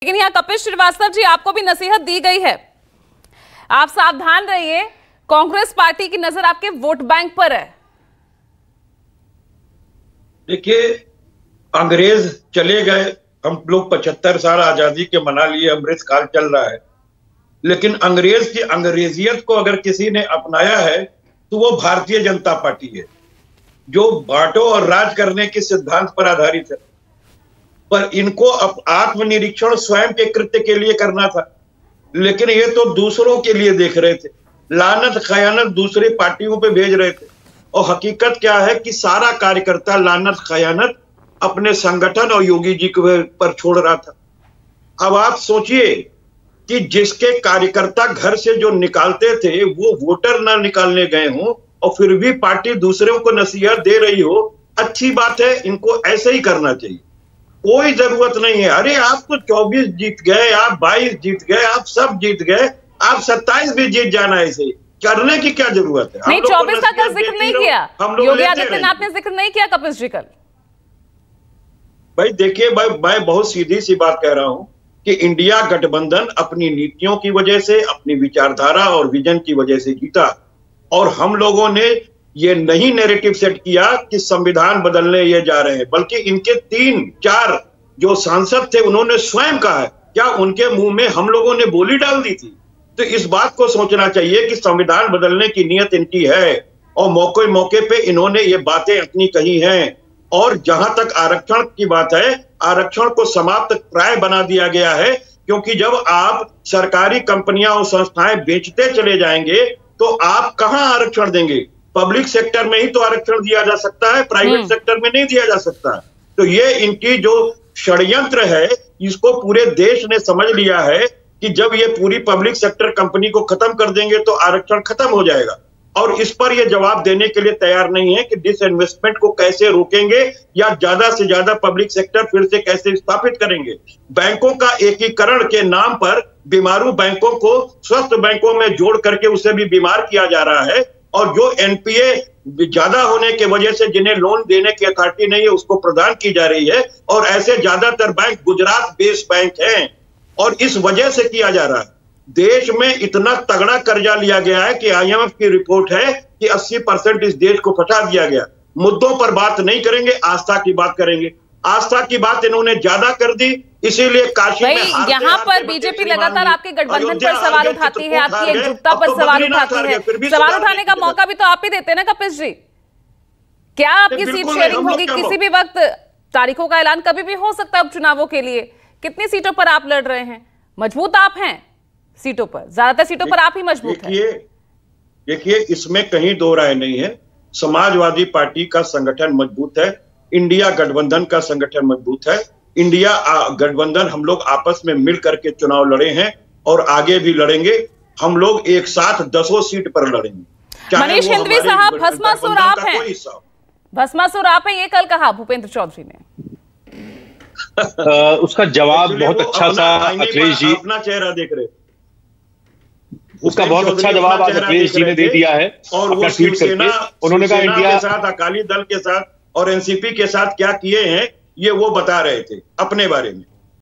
लेकिन यहाँ कपिल श्रीवास्तव जी, आपको भी नसीहत दी गई है, आप सावधान रहिए, कांग्रेस पार्टी की नजर आपके वोट बैंक पर है। देखिए, अंग्रेज चले गए, हम लोग 75 साल आजादी के मना लिए, अमृत काल चल रहा है, लेकिन अंग्रेज की अंग्रेजियत को अगर किसी ने अपनाया है तो वो भारतीय जनता पार्टी है, जो बांटो और राज करने के सिद्धांत पर आधारित है। पर इनको आत्मनिरीक्षण स्वयं के कृत्य के लिए करना था, लेकिन ये तो दूसरों के लिए देख रहे थे, लानत खयानत दूसरी पार्टियों पे भेज रहे थे। और हकीकत क्या है कि सारा कार्यकर्ता लानत खयानत अपने संगठन और योगी जी के पर छोड़ रहा था। अब आप सोचिए कि जिसके कार्यकर्ता घर से जो निकालते थे वो वोटर ना निकालने गए हों और फिर भी पार्टी दूसरों को नसीहत दे रही हो, अच्छी बात है, इनको ऐसे ही करना चाहिए, कोई जरूरत नहीं है। अरे आप तो 24 जीत गए, आप 22 जीत गए, आप सब जीत गए, आप 27 भी जीत जाना, ऐसे करने की क्या जरूरत है? नहीं, 24 का जिक्र नहीं किया, योगी आदित्यनाथ ने जिक्र नहीं किया कपिल जी कल। भाई देखिए, मैं बहुत सीधी सी बात कह रहा हूं कि इंडिया गठबंधन अपनी नीतियों की वजह से, अपनी विचारधारा और विजन की वजह से जीता, और हम लोगों ने ये नहीं नैरेटिव सेट किया कि संविधान बदलने ये जा रहे हैं, बल्कि इनके 3-4 जो सांसद थे उन्होंने स्वयं कहा है, क्या उनके मुंह में हम लोगों ने बोली डाल दी थी? तो इस बात को सोचना चाहिए कि संविधान बदलने की नीयत इनकी है और मौके मौके पे इन्होंने ये बातें अपनी कही हैं। और जहां तक आरक्षण की बात है, आरक्षण को समाप्त प्राय बना दिया गया है, क्योंकि जब आप सरकारी कंपनियां और संस्थाएं बेचते चले जाएंगे तो आप कहां आरक्षण देंगे? पब्लिक सेक्टर में ही तो आरक्षण दिया जा सकता है, प्राइवेट सेक्टर में नहीं दिया जा सकता। तो ये इनकी जो षड्यंत्र है, इसको पूरे देश ने समझ लिया है कि जब ये पूरी पब्लिक सेक्टर कंपनी को खत्म कर देंगे तो आरक्षण खत्म हो जाएगा। और इस पर ये जवाब देने के लिए तैयार नहीं है कि डिसइन्वेस्टमेंट को कैसे रोकेंगे या ज्यादा से ज्यादा पब्लिक सेक्टर फिर से कैसे स्थापित करेंगे। बैंकों का एकीकरण के नाम पर बीमारू बैंकों को स्वस्थ बैंकों में जोड़ करके उसे भी बीमार किया जा रहा है, और जो एनपीए ज्यादा होने की वजह से जिन्हें लोन देने की अथॉरिटी नहीं है उसको प्रदान की जा रही है, और ऐसे ज्यादातर बैंक गुजरात बेस्ड बैंक हैं, और इस वजह से किया जा रहा है। देश में इतना तगड़ा कर्जा लिया गया है कि आईएमएफ की रिपोर्ट है कि 80% इस देश को फंसा दिया गया। मुद्दों पर बात नहीं करेंगे, आस्था की बात करेंगे। आस्था की बात इन्होंने ज्यादा कर दी, इसीलिए काशी में यहाँ पर बीजेपी लगातार आपके गठबंधन पर सवाल उठाती है, आपकी एकजुटता पर सवाल उठाती है। सवाल उठाने का मौका भी तो आप ही देते हैं ना कपिल जी। क्या आपकी सीट शेयरिंग होगी? किसी भी वक्त तारीखों का ऐलान कभी भी हो सकता है उपचुनावों के लिए। कितनी सीटों पर आप लड़ रहे हैं? मजबूत आप हैं सीटों पर, ज्यादातर सीटों पर आप ही मजबूत हैं। देखिए, इसमें कहीं दो राय नहीं है। समाजवादी पार्टी का संगठन मजबूत है, इंडिया गठबंधन का संगठन मजबूत है। इंडिया गठबंधन हम लोग आपस में मिल करके चुनाव लड़े हैं और आगे भी लड़ेंगे। हम लोग एक साथ 10 सीट पर लड़ेंगे। मनीष हिंदवी साहब, भस्मासुर आप हैं, भस्मासुर आप हैं, ये कल कहा भूपेंद्र चौधरी ने। उसका जवाब बहुत अच्छा था अखिलेश जी, अपना चेहरा देख रहे, उसका बहुत अच्छा जवाब आज अखिलेश जी ने दे दिया है। और वो शिवसेना, उन्होंने कहा इंडिया के साथ, अकाली दल के साथ और एनसीपी के साथ क्या किए हैं ये वो बता रहे थे अपने बारे में।